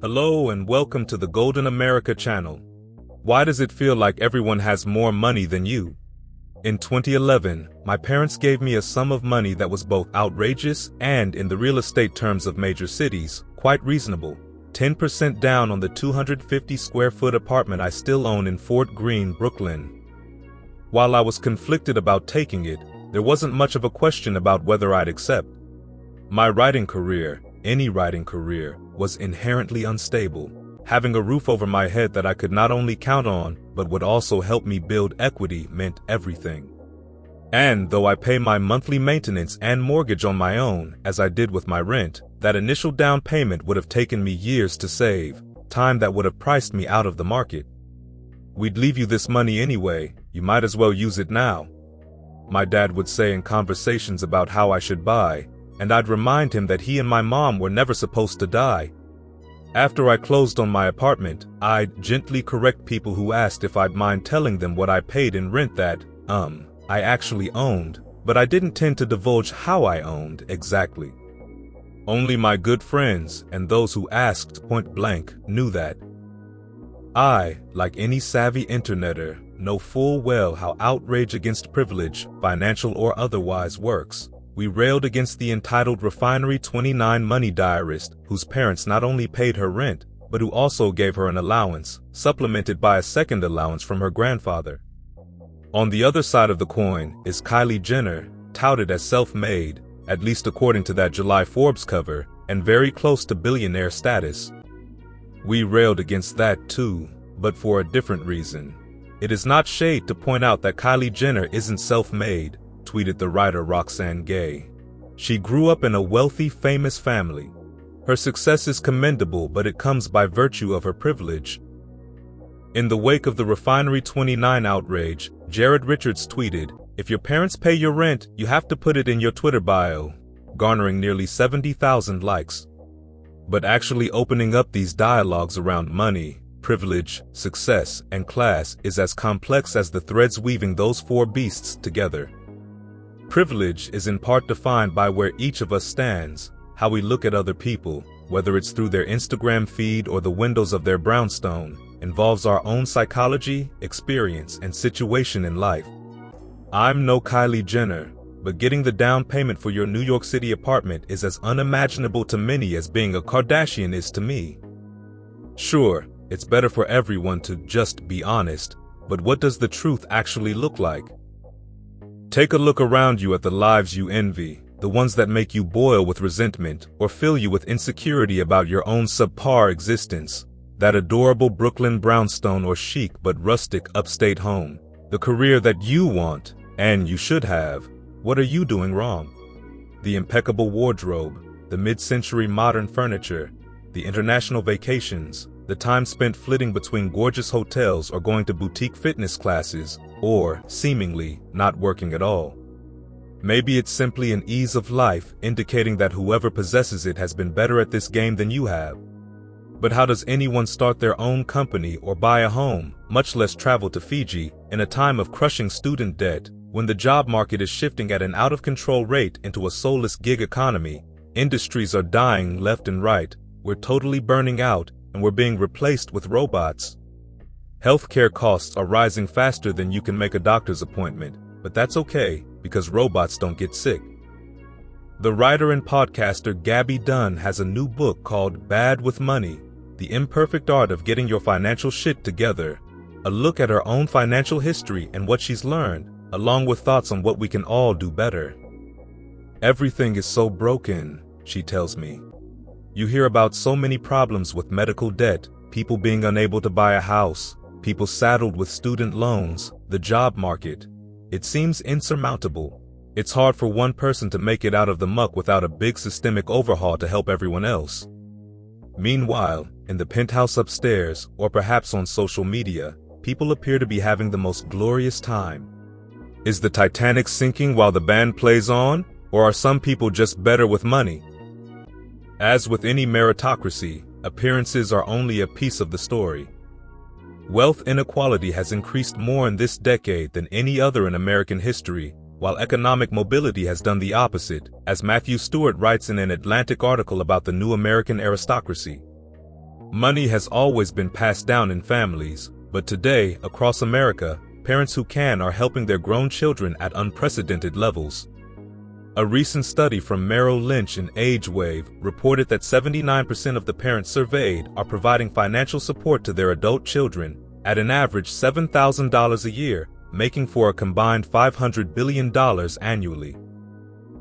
Hello and welcome to the Golden America channel. Why does it feel like everyone has more money than you? In 2011, my parents gave me a sum of money that was both outrageous and, in the real estate terms of major cities, quite reasonable. 10% down on the 250 square foot apartment I still own in Fort Greene, Brooklyn. While I was conflicted about taking it, there wasn't much of a question about whether I'd accept. My writing career, any writing career, was inherently unstable. Having a roof over my head that I could not only count on, but would also help me build equity meant everything. And though I pay my monthly maintenance and mortgage on my own, as I did with my rent, that initial down payment would have taken me years to save, time that would have priced me out of the market. "We'd leave you this money anyway, you might as well use it now," my dad would say in conversations about how I should buy, and I'd remind him that he and my mom were never supposed to die. After I closed on my apartment, I'd gently correct people who asked if I'd mind telling them what I paid in rent that, I actually owned, but I didn't tend to divulge how I owned exactly. Only my good friends and those who asked point blank knew that. I, like any savvy interneter, know full well how outrage against privilege, financial or otherwise, works. We railed against the entitled Refinery 29 money diarist, whose parents not only paid her rent, but who also gave her an allowance, supplemented by a second allowance from her grandfather. On the other side of the coin is Kylie Jenner, touted as self-made, at least according to that July Forbes cover, and very close to billionaire status. We railed against that too, but for a different reason. It is not shade to point out that Kylie Jenner isn't self-made, tweeted the writer Roxane Gay. She grew up in a wealthy, famous family. Her success is commendable, but it comes by virtue of her privilege. In the wake of the Refinery 29 outrage, Jared Richards tweeted, "If your parents pay your rent, you have to put it in your Twitter bio," garnering nearly 70,000 likes. But actually opening up these dialogues around money, privilege, success, and class is as complex as the threads weaving those four beasts together. Privilege is in part defined by where each of us stands, how we look at other people, whether it's through their Instagram feed or the windows of their brownstone, involves our own psychology, experience, and situation in life. I'm no Kylie Jenner, but getting the down payment for your New York City apartment is as unimaginable to many as being a Kardashian is to me. Sure, it's better for everyone to just be honest, but what does the truth actually look like? Take a look around you at the lives you envy, the ones that make you boil with resentment or fill you with insecurity about your own subpar existence. That adorable Brooklyn brownstone or chic but rustic upstate home, the career that you want, and you should have. What are you doing wrong? The impeccable wardrobe, the mid-century modern furniture, the international vacations, the time spent flitting between gorgeous hotels or going to boutique fitness classes, or, seemingly, not working at all. Maybe it's simply an ease of life, indicating that whoever possesses it has been better at this game than you have. But how does anyone start their own company or buy a home, much less travel to Fiji, in a time of crushing student debt, when the job market is shifting at an out-of-control rate into a soulless gig economy? Industries are dying left and right, we're totally burning out, and we're being replaced with robots. Healthcare costs are rising faster than you can make a doctor's appointment, but that's okay, because robots don't get sick. The writer and podcaster Gabby Dunn has a new book called Bad with Money, The Imperfect Art of Getting Your Financial Shit Together, a look at her own financial history and what she's learned, along with thoughts on what we can all do better. "Everything is so broken," she tells me. "You hear about so many problems with medical debt, people being unable to buy a house, people saddled with student loans, the job market. It seems insurmountable. It's hard for one person to make it out of the muck without a big systemic overhaul to help everyone else." Meanwhile, in the penthouse upstairs, or perhaps on social media, people appear to be having the most glorious time. Is the Titanic sinking while the band plays on, or are some people just better with money? As with any meritocracy, appearances are only a piece of the story. Wealth inequality has increased more in this decade than any other in American history, while economic mobility has done the opposite, as Matthew Stewart writes in an Atlantic article about the new American aristocracy. Money has always been passed down in families, but today, across America, parents who can are helping their grown children at unprecedented levels. A recent study from Merrill Lynch and AgeWave reported that 79% of the parents surveyed are providing financial support to their adult children at an average $7,000 a year, making for a combined $500 billion annually.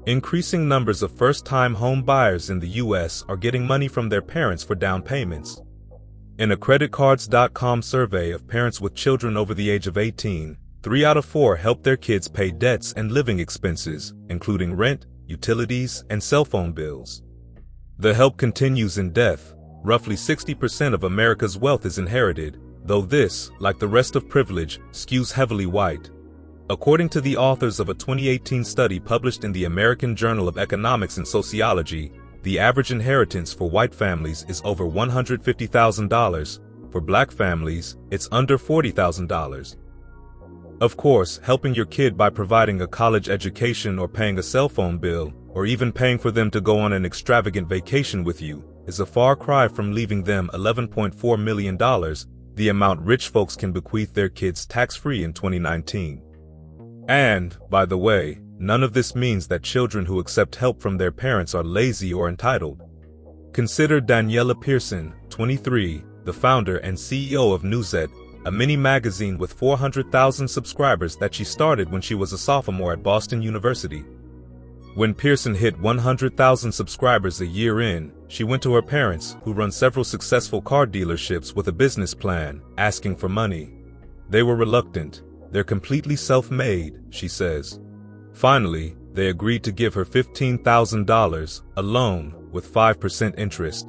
Increasing numbers of first-time home buyers in the U.S. are getting money from their parents for down payments. In a creditcards.com survey of parents with children over the age of 18, 3 out of 4 help their kids pay debts and living expenses, including rent, utilities, and cell phone bills. The help continues in death. Roughly 60% of America's wealth is inherited, though this, like the rest of privilege, skews heavily white. According to the authors of a 2018 study published in the American Journal of Economics and Sociology, the average inheritance for white families is over $150,000. For black families, it's under $40,000. Of course, helping your kid by providing a college education or paying a cell phone bill, or even paying for them to go on an extravagant vacation with you, is a far cry from leaving them $11.4 million, the amount rich folks can bequeath their kids tax-free in 2019. And, by the way, none of this means that children who accept help from their parents are lazy or entitled. Consider Daniela Pearson, 23, the founder and CEO of Newsette, a mini magazine with 400,000 subscribers that she started when she was a sophomore at Boston University. When Pearson hit 100,000 subscribers a year in, she went to her parents, who run several successful car dealerships, with a business plan, asking for money. They were reluctant. They're completely self-made, she says. Finally, they agreed to give her $15,000, a loan, with 5% interest.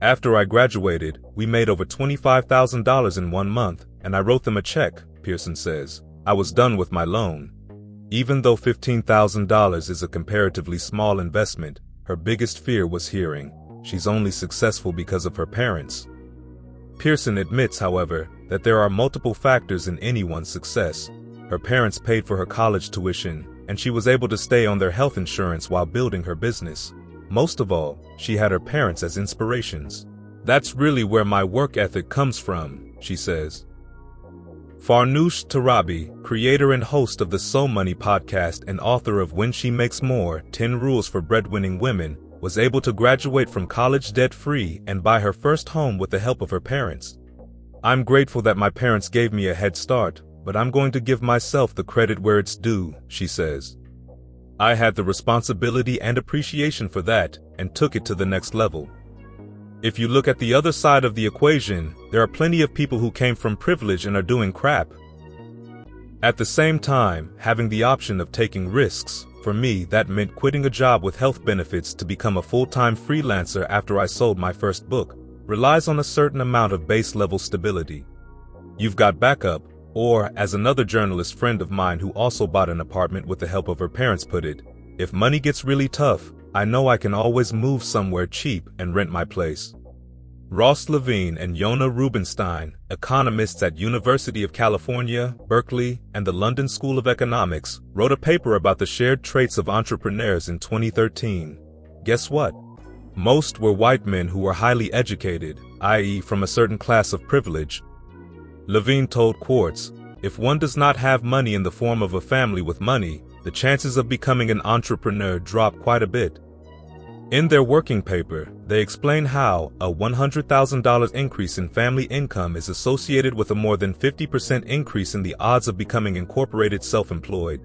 After I graduated, we made over $25,000 in 1 month, and I wrote them a check, Pearson says. I was done with my loan. Even though $15,000 is a comparatively small investment, her biggest fear was hearing, she's only successful because of her parents. Pearson admits, however, that there are multiple factors in anyone's success. Her parents paid for her college tuition, and she was able to stay on their health insurance while building her business. Most of all, she had her parents as inspirations. That's really where my work ethic comes from, she says. Farnoosh Torabi, creator and host of the So Money podcast and author of When She Makes More, 10 Rules for Breadwinning Women, was able to graduate from college debt-free and buy her first home with the help of her parents. I'm grateful that my parents gave me a head start, but I'm going to give myself the credit where it's due, she says. I had the responsibility and appreciation for that, and took it to the next level. If you look at the other side of the equation, there are plenty of people who came from privilege and are doing crap. At the same time, having the option of taking risks, for me that meant quitting a job with health benefits to become a full-time freelancer after I sold my first book, relies on a certain amount of base-level stability. You've got backup, or, as another journalist friend of mine who also bought an apartment with the help of her parents put it, if money gets really tough, I know I can always move somewhere cheap and rent my place. Ross Levine and Yona Rubinstein, economists at University of California, Berkeley, and the London School of Economics, wrote a paper about the shared traits of entrepreneurs in 2013. Guess what? Most were white men who were highly educated, i.e., from a certain class of privilege. Levine told Quartz, if one does not have money in the form of a family with money, the chances of becoming an entrepreneur drop quite a bit. In their working paper, they explain how a $100,000 increase in family income is associated with a more than 50% increase in the odds of becoming incorporated self-employed.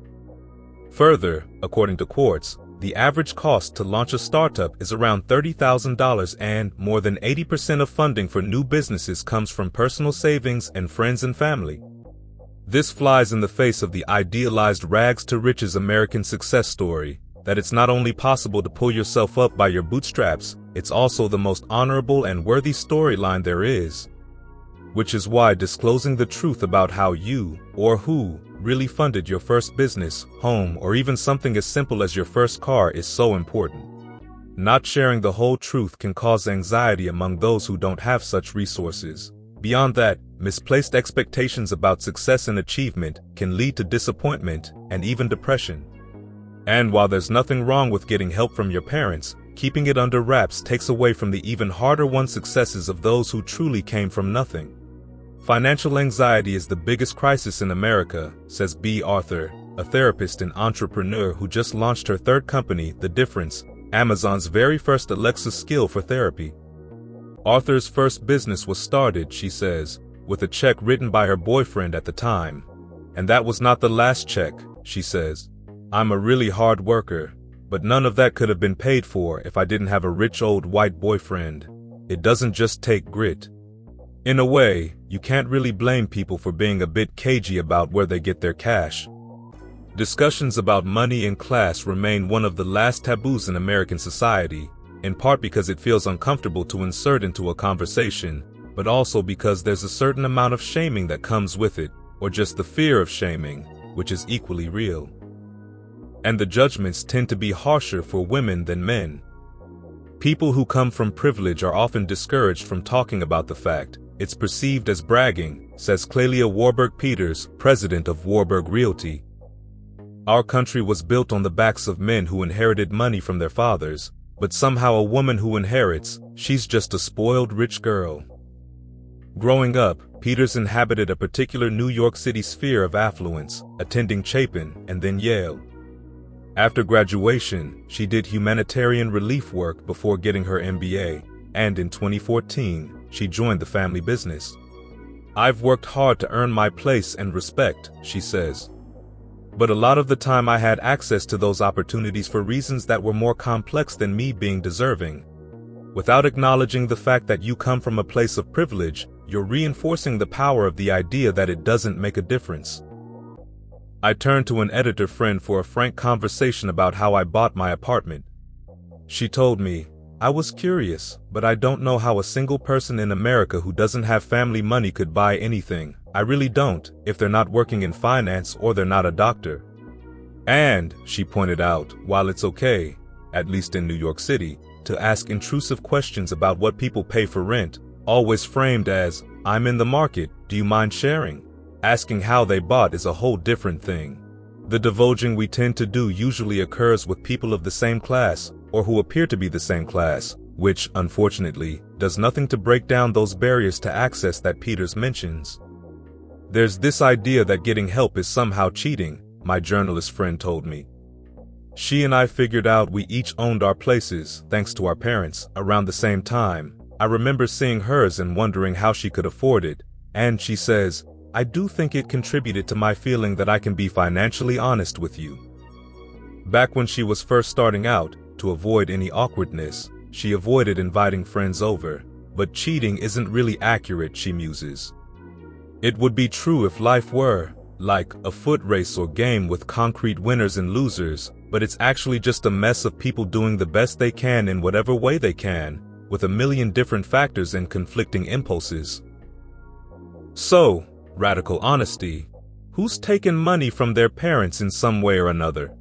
Further, according to Quartz, the average cost to launch a startup is around $30,000, and more than 80% of funding for new businesses comes from personal savings and friends and family. This flies in the face of the idealized rags-to-riches American success story, that it's not only possible to pull yourself up by your bootstraps, it's also the most honorable and worthy storyline there is. Which is why disclosing the truth about how you, or who, really funded your first business, home, or even something as simple as your first car is so important. Not sharing the whole truth can cause anxiety among those who don't have such resources. Beyond that, misplaced expectations about success and achievement can lead to disappointment and even depression. And while there's nothing wrong with getting help from your parents, keeping it under wraps takes away from the even harder-won successes of those who truly came from nothing. Financial anxiety is the biggest crisis in America, says B. Arthur, a therapist and entrepreneur who just launched her third company, The Difference, Amazon's very first Alexa skill for therapy. Arthur's first business was started, she says, with a check written by her boyfriend at the time. And that was not the last check, she says. I'm a really hard worker, but none of that could have been paid for if I didn't have a rich old white boyfriend. It doesn't just take grit. In a way, you can't really blame people for being a bit cagey about where they get their cash. Discussions about money and class remain one of the last taboos in American society, in part because it feels uncomfortable to insert into a conversation, but also because there's a certain amount of shaming that comes with it, or just the fear of shaming, which is equally real. And the judgments tend to be harsher for women than men. People who come from privilege are often discouraged from talking about the fact. It's perceived as bragging, says Clelia Warburg Peters, president of Warburg Realty. Our country was built on the backs of men who inherited money from their fathers, but somehow a woman who inherits, she's just a spoiled rich girl. Growing up, Peters inhabited a particular New York City sphere of affluence, attending Chapin and then Yale. After graduation, she did humanitarian relief work before getting her MBA, and in 2014, she joined the family business. I've worked hard to earn my place and respect, she says. But a lot of the time I had access to those opportunities for reasons that were more complex than me being deserving. Without acknowledging the fact that you come from a place of privilege, you're reinforcing the power of the idea that it doesn't make a difference. I turned to an editor friend for a frank conversation about how I bought my apartment. She told me, I was curious, but I don't know how a single person in America who doesn't have family money could buy anything. I really don't, if they're not working in finance or they're not a doctor. And, she pointed out, while it's okay, at least in New York City, to ask intrusive questions about what people pay for rent, always framed as, I'm in the market, do you mind sharing? Asking how they bought is a whole different thing. The divulging we tend to do usually occurs with people of the same class, or who appear to be the same class, which, unfortunately, does nothing to break down those barriers to access that Peters mentions. There's this idea that getting help is somehow cheating, my journalist friend told me. She and I figured out we each owned our places, thanks to our parents, around the same time. I remember seeing hers and wondering how she could afford it, and she says, I do think it contributed to my feeling that I can be financially honest with you. Back when she was first starting out, to avoid any awkwardness, she avoided inviting friends over, but cheating isn't really accurate, she muses. It would be true if life were, like, a foot race or game with concrete winners and losers, but it's actually just a mess of people doing the best they can in whatever way they can, with a million different factors and conflicting impulses. So, radical honesty, who's taken money from their parents in some way or another?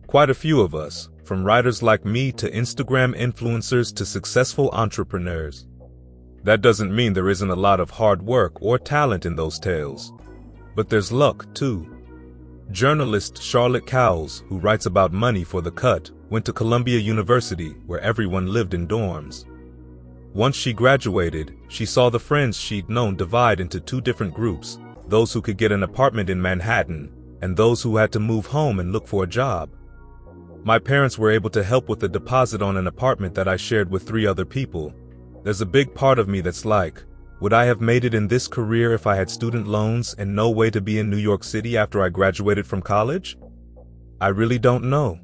Quite a few of us, from writers like me to Instagram influencers to successful entrepreneurs. That doesn't mean there isn't a lot of hard work or talent in those tales. But there's luck, too. Journalist Charlotte Cowles, who writes about money for The Cut, went to Columbia University, where everyone lived in dorms. Once she graduated, she saw the friends she'd known divide into two different groups, those who could get an apartment in Manhattan, and those who had to move home and look for a job. My parents were able to help with the deposit on an apartment that I shared with 3 other people. There's a big part of me that's like, would I have made it in this career if I had student loans and no way to be in New York City after I graduated from college? I really don't know.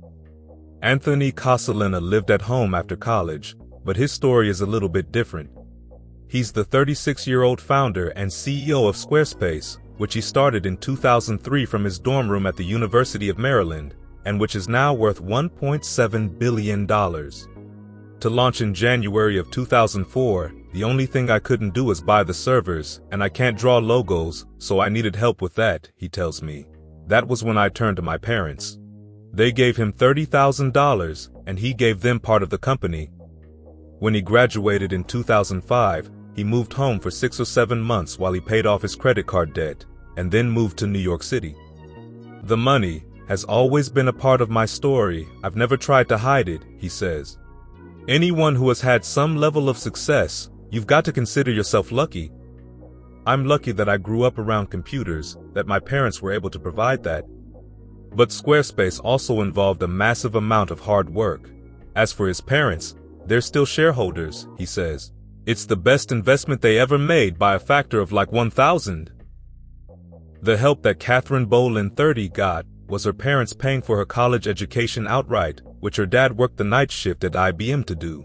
Anthony Casalena lived at home after college, but his story is a little bit different. He's the 36-year-old founder and CEO of Squarespace, which he started in 2003 from his dorm room at the University of Maryland, and which is now worth $1.7 billion. To launch in January of 2004, the only thing I couldn't do was buy the servers, and I can't draw logos, so I needed help with that, he tells me. That was when I turned to my parents. They gave him $30,000, and he gave them part of the company. When he graduated in 2005, he moved home for 6 or 7 months while he paid off his credit card debt, and then moved to New York City. The money has always been a part of my story. I've never tried to hide it, he says. Anyone who has had some level of success, you've got to consider yourself lucky. I'm lucky that I grew up around computers, that my parents were able to provide that. But Squarespace also involved a massive amount of hard work. As for his parents, they're still shareholders, he says. It's the best investment they ever made by a factor of like 1,000. The help that Catherine Bolin, 30, got was her parents paying for her college education outright, which her dad worked the night shift at IBM to do.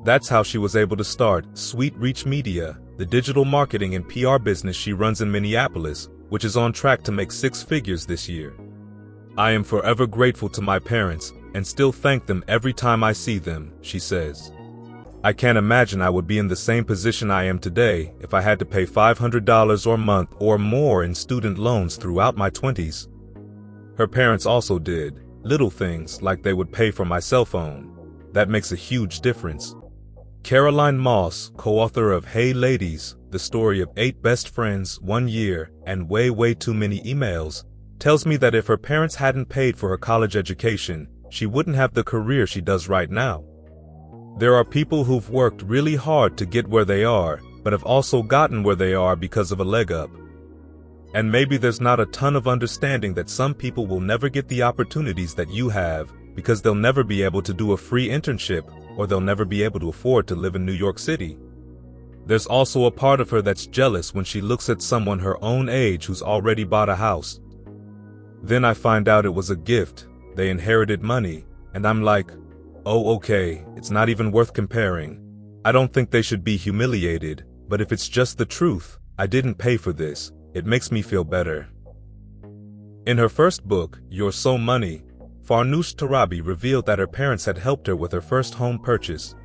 That's how she was able to start Sweet Reach Media, the digital marketing and PR business she runs in Minneapolis, which is on track to make 6 figures this year. I am forever grateful to my parents and still thank them every time I see them, she says. I can't imagine I would be in the same position I am today if I had to pay $500 a month or more in student loans throughout my 20s. Her parents also did little things like they would pay for my cell phone. That makes a huge difference. Caroline Moss, co-author of Hey Ladies, the story of 8 best friends, 1 year, and way too many emails, tells me that if her parents hadn't paid for her college education, she wouldn't have the career she does right now. There are people who've worked really hard to get where they are, but have also gotten where they are because of a leg up. And maybe there's not a ton of understanding that some people will never get the opportunities that you have because they'll never be able to do a free internship or they'll never be able to afford to live in New York City. There's also a part of her that's jealous when she looks at someone her own age who's already bought a house. Then I find out it was a gift, they inherited money, and I'm like, oh okay, it's not even worth comparing. I don't think they should be humiliated, but if it's just the truth, I didn't pay for this. It makes me feel better. In her first book, You're So Money, Farnoosh Torabi revealed that her parents had helped her with her first home purchase.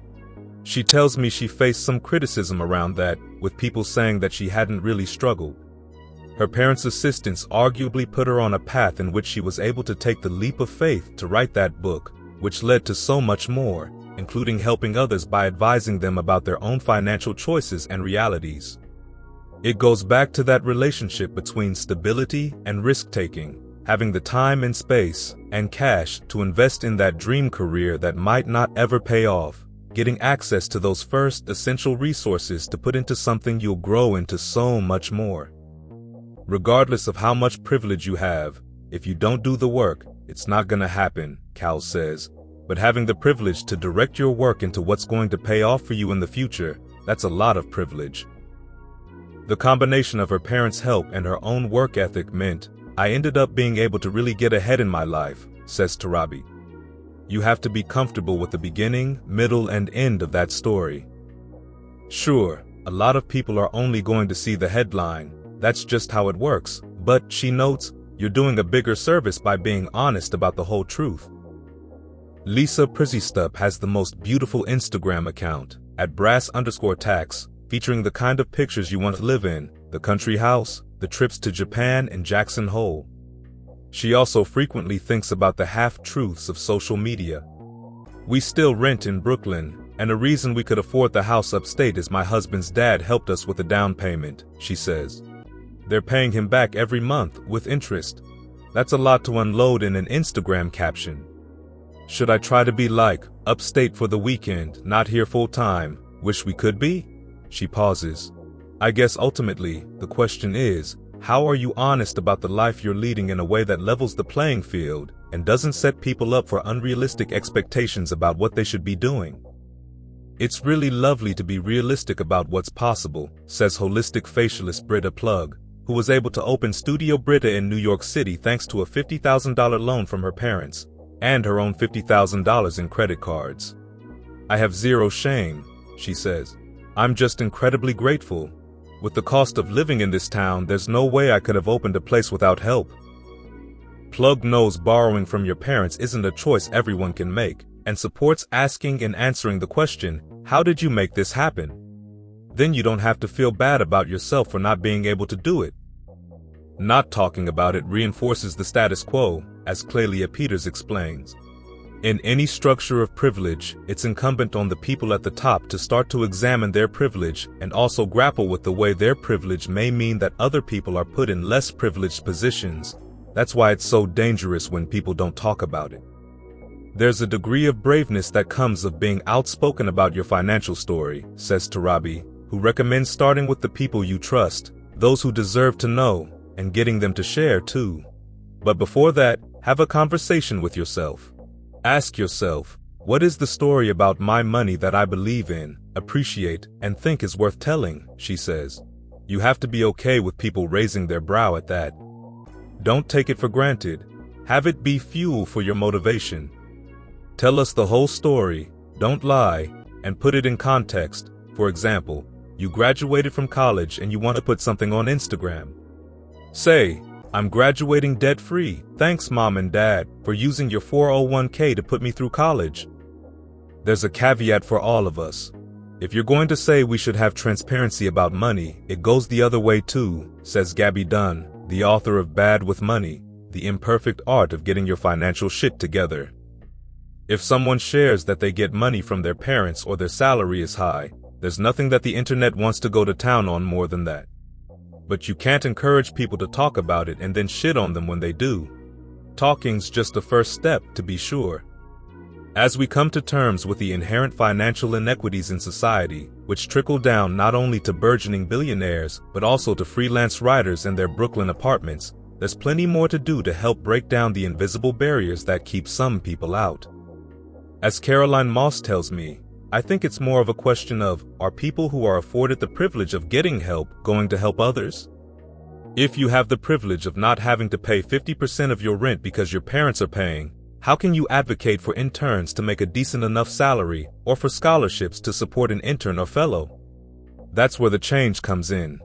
She tells me she faced some criticism around that, with people saying that she hadn't really struggled. Her parents' assistance arguably put her on a path in which she was able to take the leap of faith to write that book, which led to so much more, including helping others by advising them about their own financial choices and realities. It goes back to that relationship between stability and risk-taking, having the time and space and cash to invest in that dream career that might not ever pay off, getting access to those first essential resources to put into something you'll grow into so much more. Regardless of how much privilege you have, if you don't do the work, it's not gonna happen, Cal says. But having the privilege to direct your work into what's going to pay off for you in the future, that's a lot of privilege. The combination of her parents' help and her own work ethic meant I ended up being able to really get ahead in my life, says Torabi. You have to be comfortable with the beginning, middle, and end of that story. Sure, a lot of people are only going to see the headline. That's just how it works. But, she notes, you're doing a bigger service by being honest about the whole truth. Lisa Prizistup has the most beautiful Instagram account, @brass_tax, featuring the kind of pictures you want to live in, the country house, the trips to Japan and Jackson Hole. She also frequently thinks about the half-truths of social media. We still rent in Brooklyn, and a reason we could afford the house upstate is my husband's dad helped us with a down payment, she says. They're paying him back every month with interest. That's a lot to unload in an Instagram caption. Should I try to be like, upstate for the weekend, not here full-time, wish we could be? She pauses. I guess ultimately, the question is, how are you honest about the life you're leading in a way that levels the playing field and doesn't set people up for unrealistic expectations about what they should be doing? It's really lovely to be realistic about what's possible, says holistic facialist Britta Plug, who was able to open Studio Britta in New York City thanks to a $50,000 loan from her parents and her own $50,000 in credit cards. I have zero shame, she says. I'm just incredibly grateful. With the cost of living in this town, there's no way I could have opened a place without help. Plug knows borrowing from your parents isn't a choice everyone can make, and supports asking and answering the question, how did you make this happen? Then you don't have to feel bad about yourself for not being able to do it. Not talking about it reinforces the status quo, as Clelia Peters explains. In any structure of privilege, it's incumbent on the people at the top to start to examine their privilege and also grapple with the way their privilege may mean that other people are put in less privileged positions. That's why it's so dangerous when people don't talk about it. There's a degree of braveness that comes of being outspoken about your financial story, says Tarabi, who recommends starting with the people you trust, those who deserve to know, and getting them to share too. But before that, have a conversation with yourself. Ask yourself, what is the story about my money that I believe in, appreciate, and think is worth telling, she says. You have to be okay with people raising their brow at that. Don't take it for granted. Have it be fuel for your motivation. Tell us the whole story, don't lie, and put it in context. For example, you graduated from college and you want to put something on Instagram. Say, I'm graduating debt-free. Thanks, Mom and Dad, for using your 401k to put me through college. There's a caveat for all of us. If you're going to say we should have transparency about money, it goes the other way too, says Gabby Dunn, the author of Bad with Money, The Imperfect Art of Getting Your Financial Shit Together. If someone shares that they get money from their parents or their salary is high, there's nothing that the internet wants to go to town on more than that. But you can't encourage people to talk about it and then shit on them when they do. Talking's just the first step, to be sure. As we come to terms with the inherent financial inequities in society, which trickle down not only to burgeoning billionaires, but also to freelance writers and their Brooklyn apartments, there's plenty more to do to help break down the invisible barriers that keep some people out. As Caroline Moss tells me, I think it's more of a question of, are people who are afforded the privilege of getting help going to help others? If you have the privilege of not having to pay 50% of your rent because your parents are paying, how can you advocate for interns to make a decent enough salary or for scholarships to support an intern or fellow? That's where the change comes in.